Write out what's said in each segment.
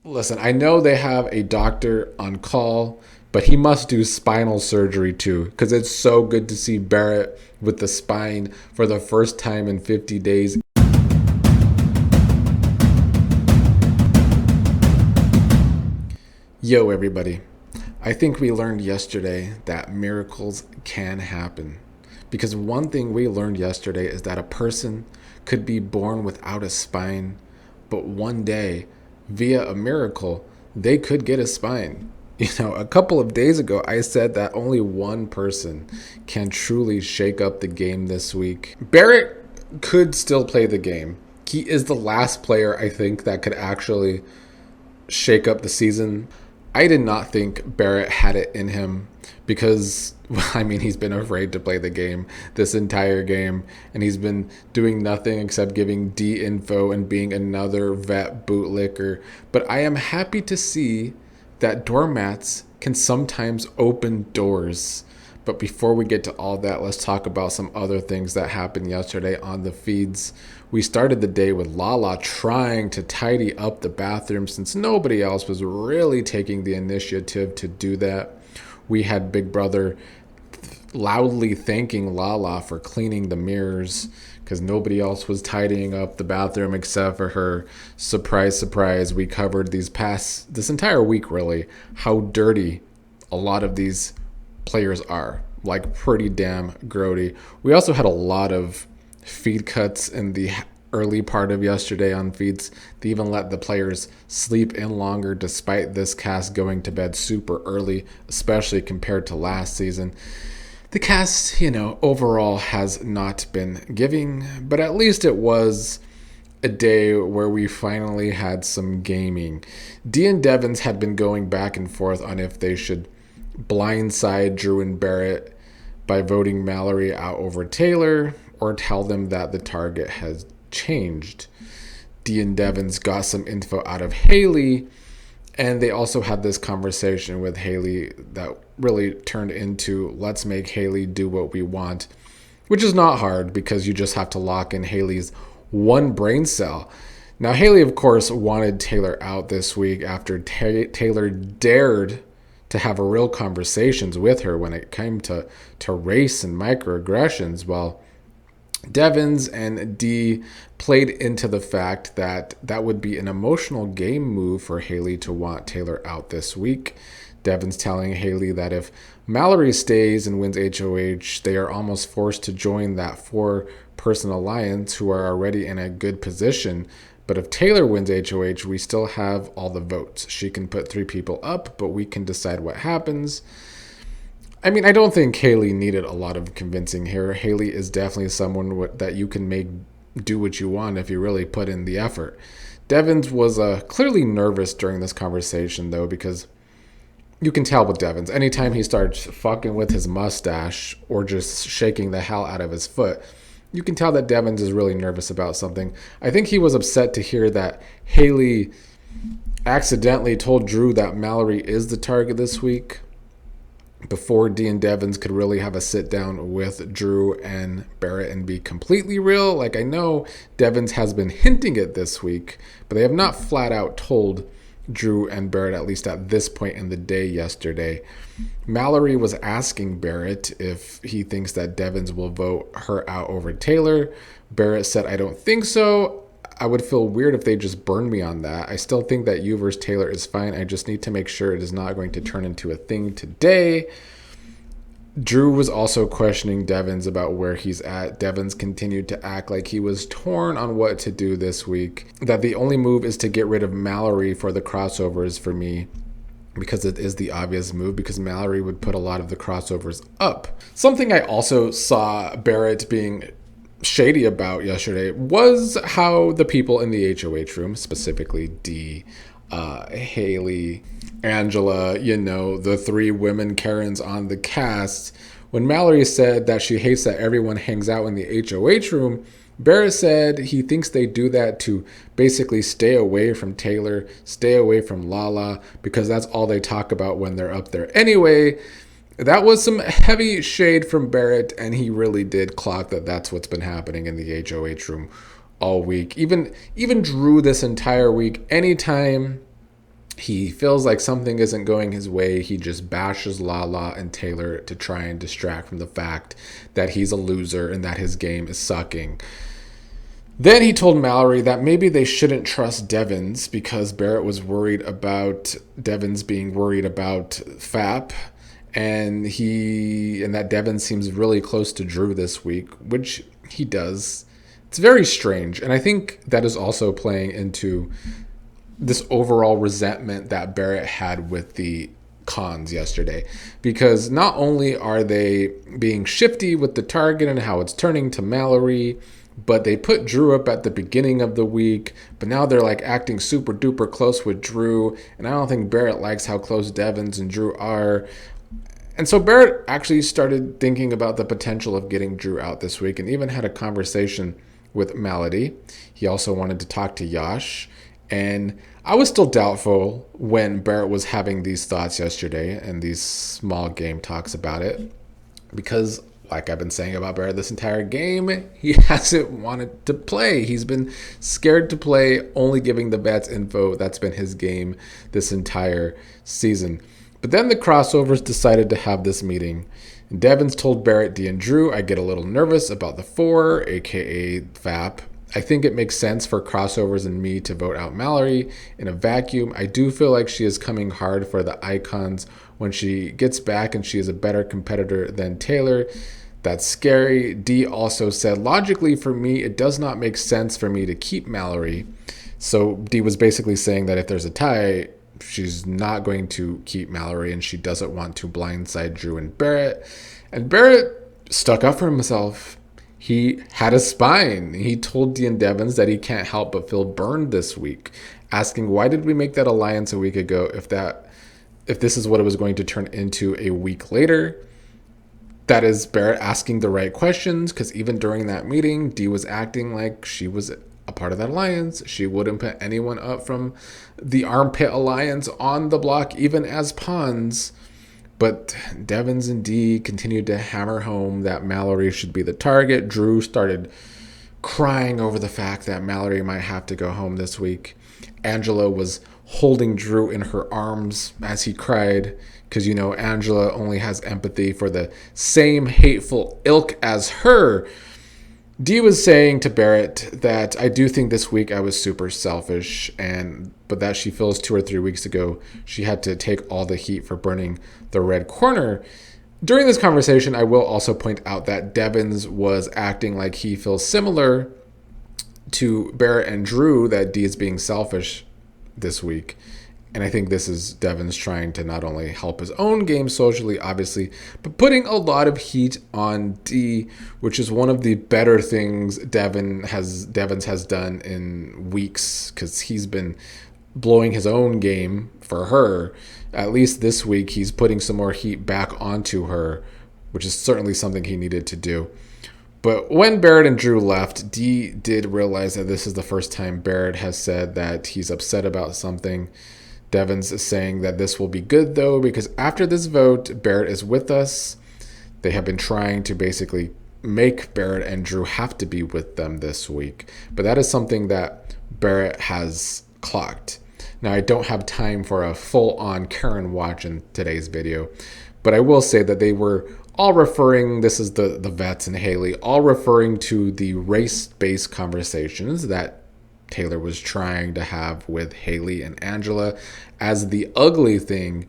Listen, I know they have a doctor on call, but he must do spinal surgery too, because it's so good to see Barrett with the spine for the first time in 50 days. Yo, everybody. I think we learned yesterday that miracles can happen. Because one thing we learned yesterday is that a person could be born without a spine, but one day, via a miracle, they could get a spine. A couple of days ago, I said that only one person can truly shake up the game this week. Barrett could still play the game. He is the last player, I think, that could actually shake up the season. I did not think Barrett had it in him because, he's been afraid to play the game this entire game, and he's been doing nothing except giving D info and being another vet bootlicker. But I am happy to see that doormats can sometimes open doors. But before we get to all that, let's talk about some other things that happened yesterday on the feeds. We started the day with Lala trying to tidy up the bathroom since nobody else was really taking the initiative to do that. We had Big Brother loudly thanking Lala for cleaning the mirrors because nobody else was tidying up the bathroom except for her. Surprise, surprise. We covered this entire week, really, how dirty a lot of these players are, like pretty damn grody. We also had a lot of feed cuts in the early part of yesterday on feeds. They even let the players sleep in longer despite this cast going to bed super early, especially compared to last season. The cast, overall has not been giving, but at least it was a day where we finally had some gaming. Dee and Devens had been going back and forth on if they should blindside Drew and Barrett by voting Mallory out over Taylor or tell them that the target has changed. Dee and Devens got some info out of Haley, and they also had this conversation with Haley that really turned into let's make Haley do what we want, which is not hard because you just have to lock in Haley's one brain cell. Now, Haley, of course, wanted Taylor out this week after Taylor dared to have a real conversations with her when it came to race and microaggressions. Well, Devens and Dee played into the fact that that would be an emotional game move for Haley to want Taylor out this week. Devens telling Haley that if Mallory stays and wins HOH, they are almost forced to join that four-person alliance who are already in a good position. But if Taylor wins HOH, we still have all the votes. She can put 3 people up, but we can decide what happens. I don't think Haley needed a lot of convincing here. Haley is definitely someone that you can make do what you want if you really put in the effort. Devens was clearly nervous during this conversation, though, because you can tell with Devens, anytime he starts fucking with his mustache or just shaking the hell out of his foot, you can tell that Devens is really nervous about something. I think he was upset to hear that Haley accidentally told Drew that Mallory is the target this week before Dee and Devens could really have a sit down with Drew and Barrett and be completely real. Like, I know Devens has been hinting it this week, but they have not flat out told Drew and Barrett, at least at this point in the day yesterday. Mallory was asking Barrett if he thinks that Devens will vote her out over Taylor. Barrett said, I don't think so. I would feel weird if they just burned me on that. I still think that you versus Taylor is fine. I just need to make sure it is not going to turn into a thing today. Drew was also questioning Devens about where he's at. Devens continued to act like he was torn on what to do this week. That the only move is to get rid of Mallory for the crossovers for me, because it is the obvious move, because Mallory would put a lot of the crossovers up. Something I also saw Barrett being shady about yesterday was how the people in the HOH room, specifically Dee, Haley, Angela, the 3 women Karens on the cast, when Mallory said that she hates that everyone hangs out in the HOH room, Barrett said he thinks they do that to basically stay away from Taylor, stay away from Lala, because that's all they talk about when they're up there anyway. That was some heavy shade from Barrett, and he really did clock that that's what's been happening in the HOH room all week. Even Drew this entire week, anytime he feels like something isn't going his way. He just bashes Lala and Taylor to try and distract from the fact that he's a loser and that his game is sucking. Then he told Mallory that maybe they shouldn't trust Devens because Barrett was worried about Devens being worried about FAP, and that Devens seems really close to Drew this week, which he does. It's very strange, and I think that is also playing into this overall resentment that Barrett had with the cons yesterday, because not only are they being shifty with the target and how it's turning to Mallory, but they put Drew up at the beginning of the week, but now they're like acting super duper close with Drew, and I don't think Barrett likes how close Devens and Drew are. And so Barrett actually started thinking about the potential of getting Drew out this week and even had a conversation with Melody. He also wanted to talk to Yash. And I was still doubtful when Barrett was having these thoughts yesterday and these small game talks about it, because like I've been saying about Barrett this entire game, he hasn't wanted to play. He's been scared to play, only giving the vets info. That's been his game this entire season. But then the crossovers decided to have this meeting. And Devens told Barrett, Dee, and Drew, I get a little nervous about the 4, aka FAP. I think it makes sense for crossovers and me to vote out Mallory in a vacuum. I do feel like she is coming hard for the icons when she gets back, and she is a better competitor than Taylor. That's scary. Dee also said, logically for me, it does not make sense for me to keep Mallory. So Dee was basically saying that if there's a tie, she's not going to keep Mallory, and she doesn't want to blindside Drew and Barrett. And Barrett stuck up for himself. He had a spine. He told Dee and Devens that he can't help but feel burned this week, asking why did we make that alliance a week ago if this is what it was going to turn into a week later. That is Barrett asking the right questions, because even during that meeting, Dee was acting like she was a part of that alliance. She wouldn't put anyone up from the Armpit Alliance on the block, even as pawns. But Devens and Dee continued to hammer home that Mallory should be the target. Drew started crying over the fact that Mallory might have to go home this week. Angela was holding Drew in her arms as he cried, because, you know, Angela only has empathy for the same hateful ilk as her. Dee was saying to Barrett that I do think this week I was super selfish, but that she feels 2 or 3 weeks ago she had to take all the heat for burning the red corner. During this conversation, I will also point out that Devens was acting like he feels similar to Barrett and Drew, that Dee is being selfish this week. And I think this is Devens trying to not only help his own game socially, obviously, but putting a lot of heat on Dee, which is one of the better things Devens has done in weeks, because he's been blowing his own game for her. At least this week, he's putting some more heat back onto her, which is certainly something he needed to do. But when Barrett and Drew left, Dee did realize that this is the first time Barrett has said that he's upset about something. Devens is saying that this will be good, though, because after this vote, Barrett is with us. They have been trying to basically make Barrett and Drew have to be with them this week. But that is something that Barrett has clocked. Now, I don't have time for a full-on Karen watch in today's video, but I will say that they were all referring, this is the vets and Haley, all referring to the race-based conversations that Taylor was trying to have with Haley and Angela as the ugly thing,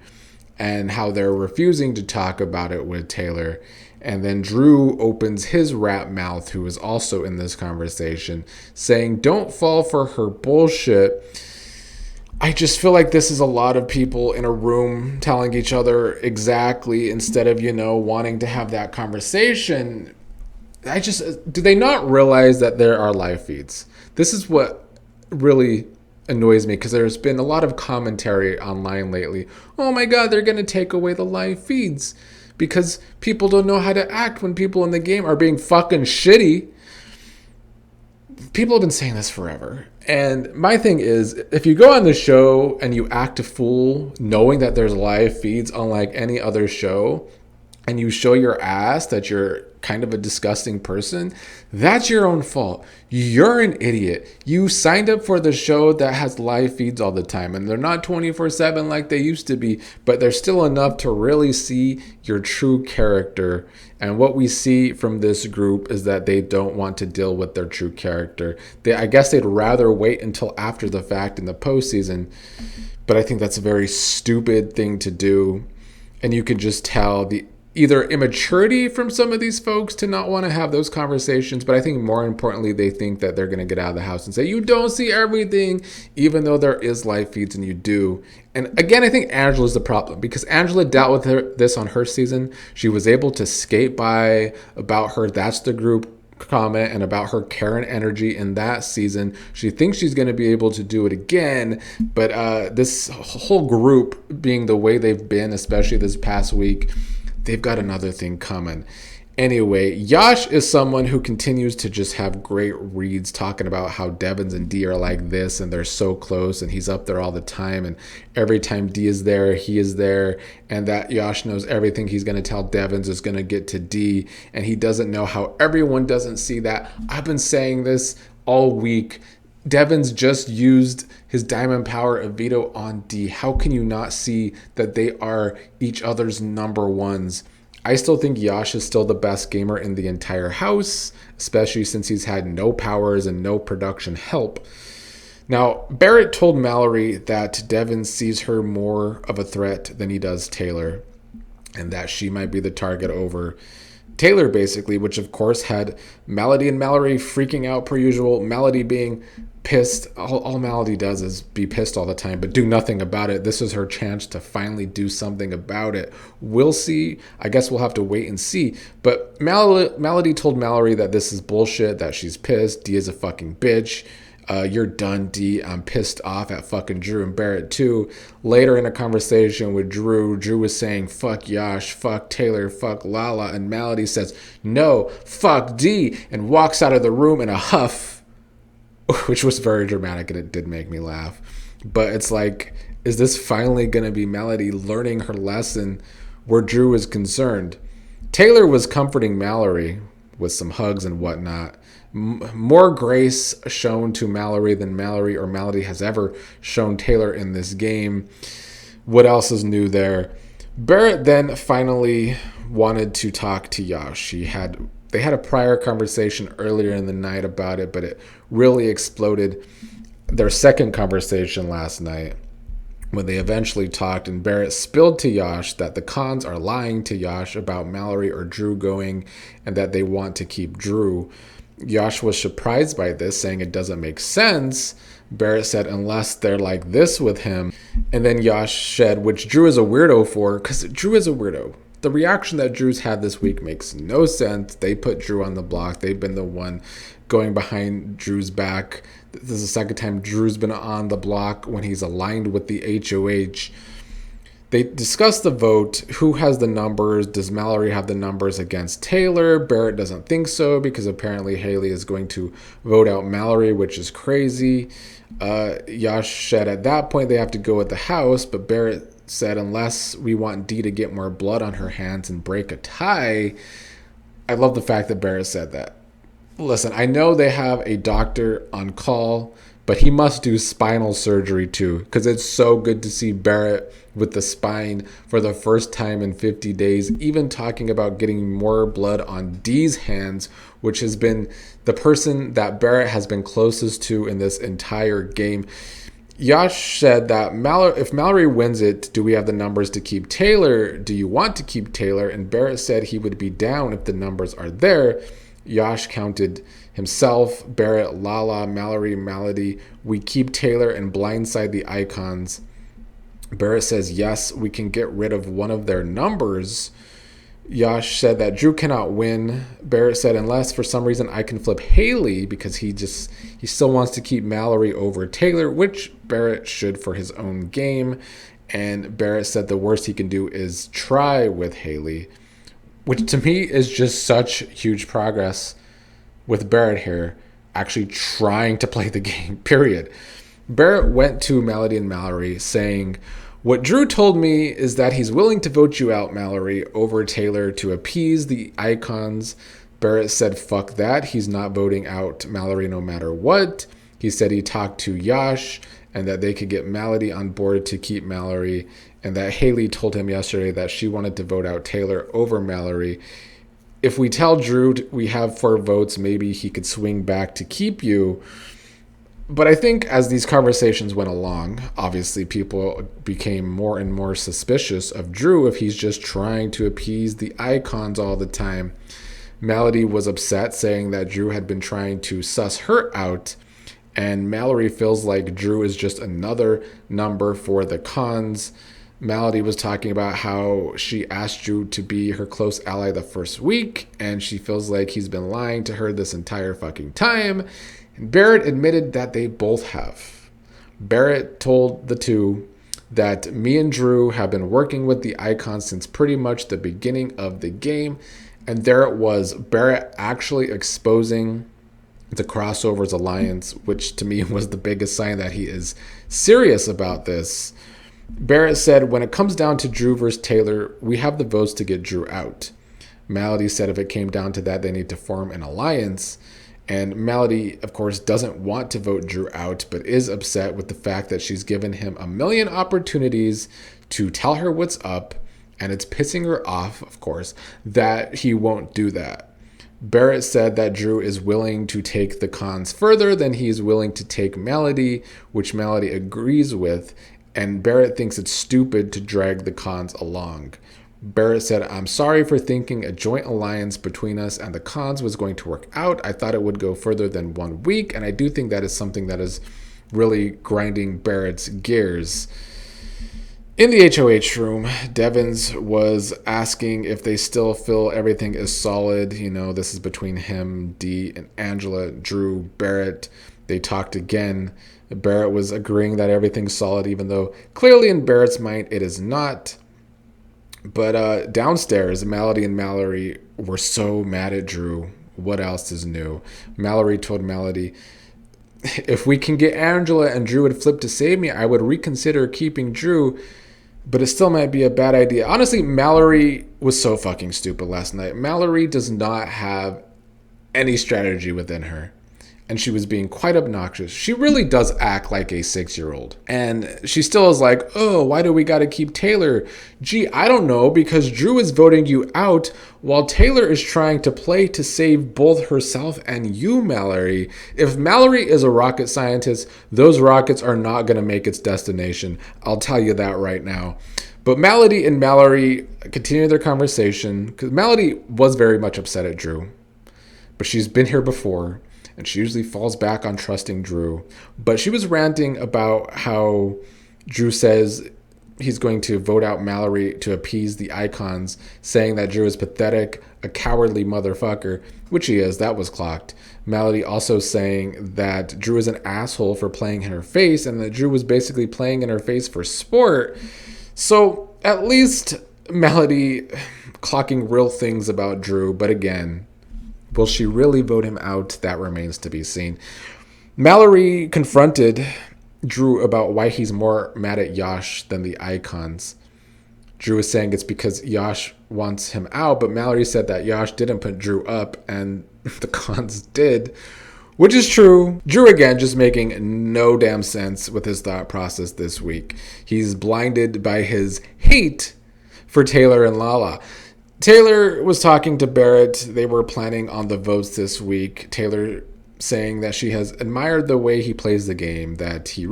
and how they're refusing to talk about it with Taylor. And then Drew opens his rat mouth, who is also in this conversation, saying, don't fall for her bullshit. I just feel like this is a lot of people in a room telling each other exactly, instead of, wanting to have that conversation. Do they not realize that there are live feeds? This is what really annoys me, because there's been a lot of commentary online lately. Oh my God, they're going to take away the live feeds because people don't know how to act when people in the game are being fucking shitty. People have been saying this forever. And my thing is, if you go on the show and you act a fool knowing that there's live feeds unlike any other show, and you show your ass that you're kind of a disgusting person, that's your own fault. You're an idiot. You signed up for the show that has live feeds all the time, and they're not 24/7 like they used to be, but they're still enough to really see your true character. And what we see from this group is that they don't want to deal with their true character. I guess they'd rather wait until after the fact in the postseason, but I think that's a very stupid thing to do. And you can just tell the either immaturity from some of these folks to not want to have those conversations, but I think more importantly, they think that they're going to get out of the house and say, you don't see everything, even though there is live feeds and you do. And again, I think Angela's the problem, because Angela dealt with this on her season. She was able to skate by about her "that's the group" comment and about her Karen energy in that season. She thinks she's going to be able to do it again, but this whole group being the way they've been, especially this past week, they've got another thing coming. Anyway, Yash is someone who continues to just have great reads talking about how Devens and Dee are like this and they're so close and he's up there all the time, and every time Dee is there, he is there, and that Yash knows everything he's going to tell Devens is going to get to Dee, and he doesn't know how everyone doesn't see that. I've been saying this all week. Devens just used his diamond power of veto on Dee. How can you not see that they are each other's number ones? I still think Yash is still the best gamer in the entire house, especially since he's had no powers and no production help. Now, Barrett told Mallory that Devens sees her more of a threat than he does Taylor, and that she might be the target over Taylor, basically, which of course had Melody and Mallory freaking out per usual. Melody being pissed. All Melody does is be pissed all the time, but do nothing about it. This is her chance to finally do something about it. We'll see. I guess we'll have to wait and see. But Melody told Mallory that this is bullshit, that she's pissed. Dee is a fucking bitch. You're done, Dee. I'm pissed off at fucking Drew and Barrett too. Later in a conversation with Drew was saying, fuck Yash, fuck Taylor, fuck Lala, and Melody says, no, fuck Dee, and walks out of the room in a huff, which was very dramatic and it did make me laugh. But it's like, is this finally going to be Melody learning her lesson where Drew is concerned? Taylor was comforting Mallory with some hugs and whatnot. More grace shown to Mallory than Mallory or Melody has ever shown Taylor in this game. What else is new there? Barrett then finally wanted to talk to Yash. They had a prior conversation earlier in the night about it, but it really exploded their second conversation last night when they eventually talked, and Barrett spilled to Yash that the cons are lying to Yash about Mallory or Drew going and that they want to keep Drew. Yash was surprised by this, saying it doesn't make sense. Barrett said, unless they're like this with him. And then Yash said, which Drew is a weirdo for, because Drew is a weirdo. The reaction that Drew's had this week makes no sense. They put Drew on the block. They've been the one going behind Drew's back. This is the second time Drew's been on the block when he's aligned with the HOH. They discussed the vote. Who has the numbers? Does Mallory have the numbers against Taylor? Barrett doesn't think so because apparently Haley is going to vote out Mallory, which is crazy. Yash said at that point they have to go with the house, but Barrett said unless we want Dee to get more blood on her hands and break a tie. I love the fact that Barrett said that. Listen, I know they have a doctor on call, but he must do spinal surgery too, because it's so good to see Barrett with the spine for the first time in 50 days, even talking about getting more blood on Dee's hands, which has been the person that Barrett has been closest to in this entire game. Yash said that if Mallory wins it, do we have the numbers to keep Taylor? Do you want to keep Taylor? And Barrett said he would be down if the numbers are there. Yash counted himself, Barrett, Lala, Mallory, Melody. We keep Taylor and blindside the icons. Barrett says, yes, we can get rid of one of their numbers. Yash said that Drew cannot win. Barrett said, unless for some reason I can flip Haley, because he still wants to keep Mallory over Taylor, which Barrett should for his own game. And Barrett said the worst he can do is try with Haley, which to me is just such huge progress with Barrett here, actually trying to play the game, period. Barrett went to Melody and Mallory saying, "What Drew told me is that he's willing to vote you out, Mallory, over Taylor to appease the icons." Barrett said, "Fuck that. He's not voting out Mallory no matter what." He said he talked to Yash and that they could get Melody on board to keep Mallory, and that Haley told him yesterday that she wanted to vote out Taylor over Mallory. If we tell Drew we have 4 votes, maybe he could swing back to keep you. But I think as these conversations went along, obviously people became more and more suspicious of Drew if he's just trying to appease the icons all the time. Melody was upset, saying that Drew had been trying to suss her out, and Mallory feels like Drew is just another number for the cons. Melody was talking about how she asked Drew to be her close ally the first week, and she feels like he's been lying to her this entire fucking time. And Barrett admitted that they both have. Barrett told the two that me and Drew have been working with the icons since pretty much the beginning of the game. And there it was, Barrett actually exposing the Crossovers Alliance, which to me was the biggest sign that he is serious about this. Barrett said, "When it comes down to Drew versus Taylor, we have the votes to get Drew out." Melody said if it came down to that, they need to form an alliance. And Melody, of course, doesn't want to vote Drew out, but is upset with the fact that she's given him a million opportunities to tell her what's up, and it's pissing her off, of course, that he won't do that. Barrett said that Drew is willing to take the cons further than he is willing to take Melody, which Melody agrees with, and Barrett thinks it's stupid to drag the cons along. Barrett said, "I'm sorry for thinking a joint alliance between us and the cons was going to work out. I thought it would go further than 1 week," and I do think that is something that is really grinding Barrett's gears. In the HOH room, Devens was asking if they still feel everything is solid. You know, this is between him, Dee and Angela, Drew, Barrett. They talked again. Barrett was agreeing that everything's solid, even though clearly in Barrett's mind it is not. But downstairs, Melody and Mallory were so mad at Drew. What else is new? Mallory told Melody, "If we can get Angela and Drew would flip to save me, I would reconsider keeping Drew, but it still might be a bad idea." Honestly, Mallory was so fucking stupid last night. Mallory does not have any strategy within her, and she was being quite obnoxious. She really does act like a 6-year-old. And she still is like, "Oh, why do we got to keep Taylor?" Gee, I don't know, because Drew is voting you out while Taylor is trying to play to save both herself and you, Mallory. If Mallory is a rocket scientist, those rockets are not going to make its destination. I'll tell you that right now. But Melody and Mallory continue their conversation, because Melody was very much upset at Drew. But she's been here before, and she usually falls back on trusting Drew. But she was ranting about how Drew says he's going to vote out Mallory to appease the icons, saying that Drew is pathetic, a cowardly motherfucker, which he is. That was clocked. Melody also saying that Drew is an asshole for playing in her face, and that Drew was basically playing in her face for sport. So at least Melody clocking real things about Drew, but again, will she really vote him out? That remains to be seen. Mallory confronted Drew about why he's more mad at Yash than the icons. Drew is saying it's because Yash wants him out, but Mallory said that Yash didn't put Drew up and the cons did, which is true. Drew, again, just making no damn sense with his thought process this week. He's blinded by his hate for Taylor and Lala. Taylor was talking to Barrett. They were planning on the votes this week. Taylor saying that she has admired the way he plays the game, that she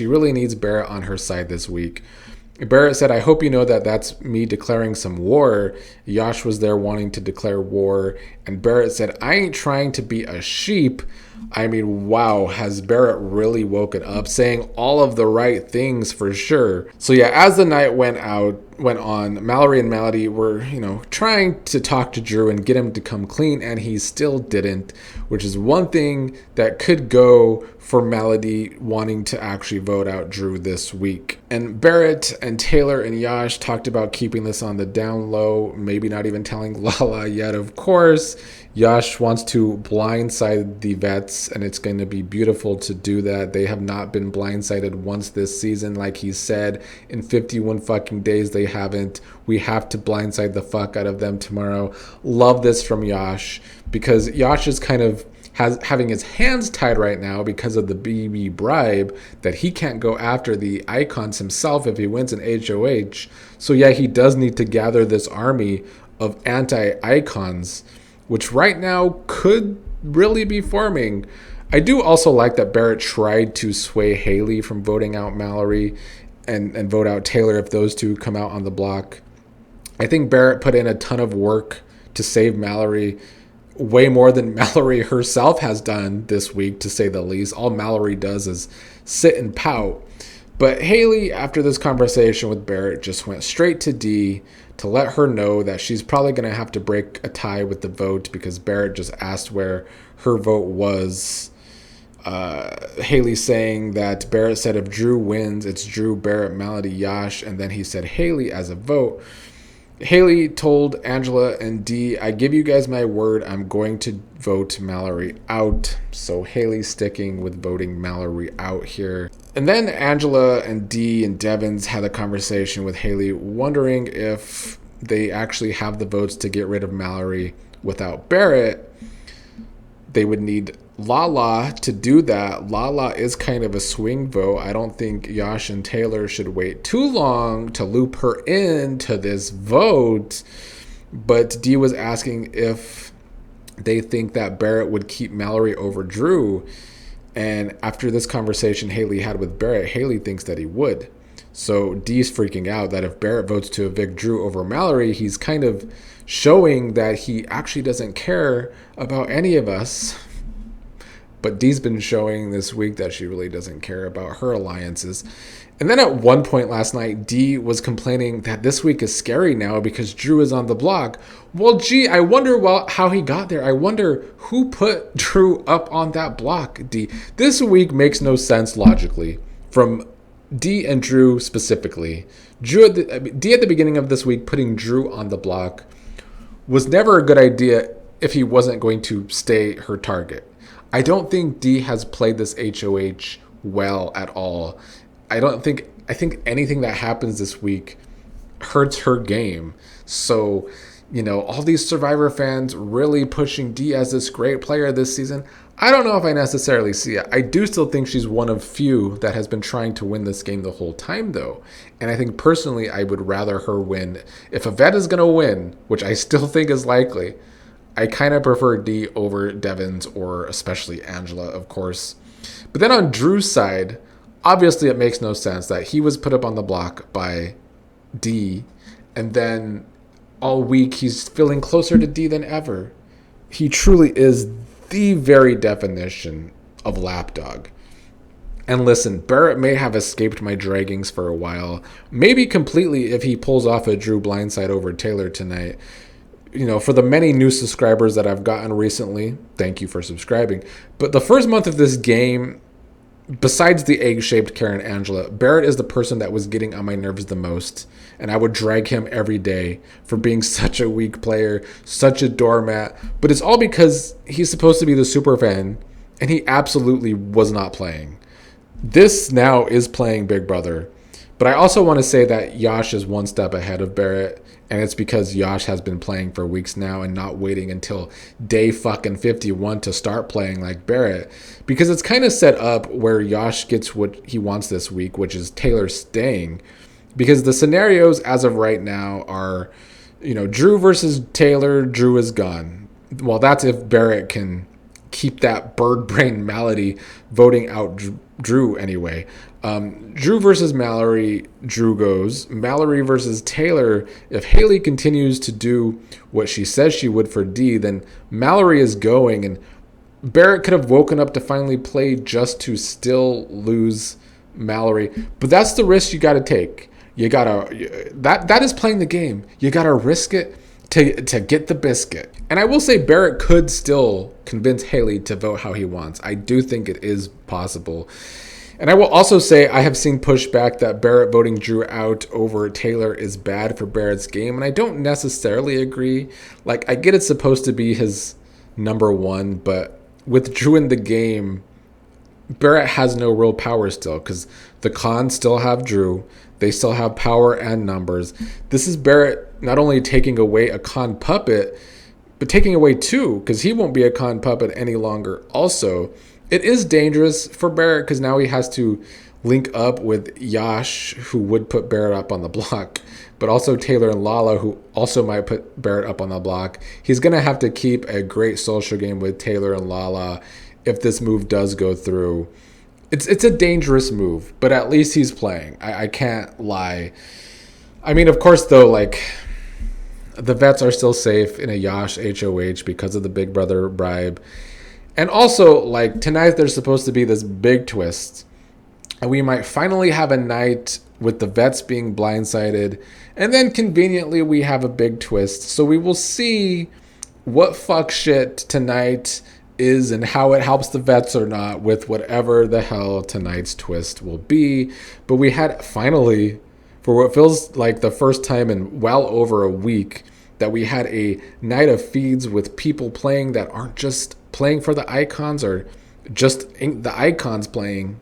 really needs Barrett on her side this week. Barrett said, "I hope you know that that's me declaring some war." Yash was there wanting to declare war, and Barrett said, "I ain't trying to be a sheep." I mean, wow, has Barrett really woken up, saying all of the right things for sure. So yeah, as the night went on, Mallory and Melody were, trying to talk to Drew and get him to come clean, and he still didn't, which is one thing that could go for Melody wanting to actually vote out Drew this week. And Barrett and Taylor and Yash talked about keeping this on the down low, maybe not even telling Lala yet, of course. Yash wants to blindside the vets doormats, and it's going to be beautiful to do that. They have not been blindsided once this season, like he said. In 51 fucking days, they haven't. We have to blindside the fuck out of them tomorrow. Love this from Yash, because Yash is kind of having his hands tied right now because of the BB bribe that he can't go after the icons himself if he wins an HOH. So yeah, he does need to gather this army of anti-icons, which right now could really be forming. I do also like that Barrett tried to sway Haley from voting out Mallory and vote out Taylor if those two come out on the block. I think Barrett put in a ton of work to save Mallory, way more than Mallory herself has done this week, to say the least. All Mallory does is sit and pout. But Haley, after this conversation with Barrett, just went straight to Dee to let her know that she's probably going to have to break a tie with the vote, because Barrett just asked where her vote was. Haley saying that Barrett said if Drew wins, it's Drew, Barrett, Melody, Yash, and then he said Haley as a vote. Haley told Angela and Dee, I give you guys my word, I'm going to vote Mallory out. So Haley's sticking with voting Mallory out here. And then Angela and Dee and Devens had a conversation with Haley, wondering if they actually have the votes to get rid of Mallory without Barrett. They would need Lala to do that. Lala is kind of a swing vote. I don't think Yash and Taylor should wait too long to loop her into this vote. But Dee was asking if they think that Barrett would keep Mallory over Drew. And after this conversation Haley had with Barrett, Haley thinks that he would. So Dee's freaking out that if Barrett votes to evict Drew over Mallory, he's kind of showing that he actually doesn't care about any of us. But Dee's been showing this week that she really doesn't care about her alliances. And then at one point last night, Dee was complaining that this week is scary now because Drew is on the block. Well, gee, I wonder how he got there. I wonder who put Drew up on that block, Dee. This week makes no sense logically from Dee and Drew specifically. Dee at the beginning of this week putting Drew on the block was never a good idea if he wasn't going to stay her target. I don't think Dee has played this HOH well at all. I think anything that happens this week hurts her game. So, all these Survivor fans really pushing Dee as this great player this season, I don't know if I necessarily see it. I do still think she's one of few that has been trying to win this game the whole time, though. And I think personally, I would rather her win. If Yvette is going to win, which I still think is likely, I kind of prefer Dee over Devens, or especially Angela, of course. But then on Drew's side, obviously it makes no sense that he was put up on the block by Dee, and then all week he's feeling closer to Dee than ever. He truly is the very definition of lapdog. And listen, Barrett may have escaped my draggings for a while, maybe completely if he pulls off a Drew blindside over Taylor tonight. For the many new subscribers that I've gotten recently, thank you for subscribing. But the first month of this game, besides the egg-shaped Karen Angela, Barrett is the person that was getting on my nerves the most. And I would drag him every day for being such a weak player, such a doormat. But it's all because he's supposed to be the super fan, and he absolutely was not playing. This now is playing Big Brother. But I also want to say that Yash is one step ahead of Barrett. And it's because Yash has been playing for weeks now and not waiting until day fucking 51 to start playing like Barrett. Because it's kind of set up where Yash gets what he wants this week, which is Taylor staying. Because the scenarios as of right now are, Drew versus Taylor, Drew is gone. Well, that's if Barrett can keep that bird brain Melody voting out Drew anyway. Drew versus Mallory, Drew goes. Mallory versus Taylor, if Haley continues to do what she says she would for Dee, then Mallory is going, and Barrett could have woken up to finally play just to still lose Mallory. But that's the risk you got to take. That is playing the game. You got to risk it to get the biscuit. And I will say Barrett could still convince Haley to vote how he wants. I do think it is possible. And I will also say I have seen pushback that Barrett voting Drew out over Taylor is bad for Barrett's game, and I don't necessarily agree. I get it's supposed to be his number one, but with Drew in the game, Barrett has no real power still because the cons still have Drew. They still have power and numbers. This is Barrett not only taking away a con puppet, but taking away two, because he won't be a con puppet any longer. Also, it is dangerous for Barrett because now he has to link up with Yash, who would put Barrett up on the block, but also Taylor and Lala, who also might put Barrett up on the block. He's going to have to keep a great social game with Taylor and Lala if this move does go through. It's a dangerous move, but at least he's playing. I can't lie. I mean, of course, though, like, the vets are still safe in a Yash HOH because of the Big Brother bribe. And also, like, tonight there's supposed to be this big twist. And we might finally have a night with the vets being blindsided. And then conveniently we have a big twist. So we will see what fuck shit tonight is and how it helps the vets or not with whatever the hell tonight's twist will be. But we had finally, for what feels like the first time in well over a week, that we had a night of feeds with people playing that aren't just playing for the icons or just the icons playing,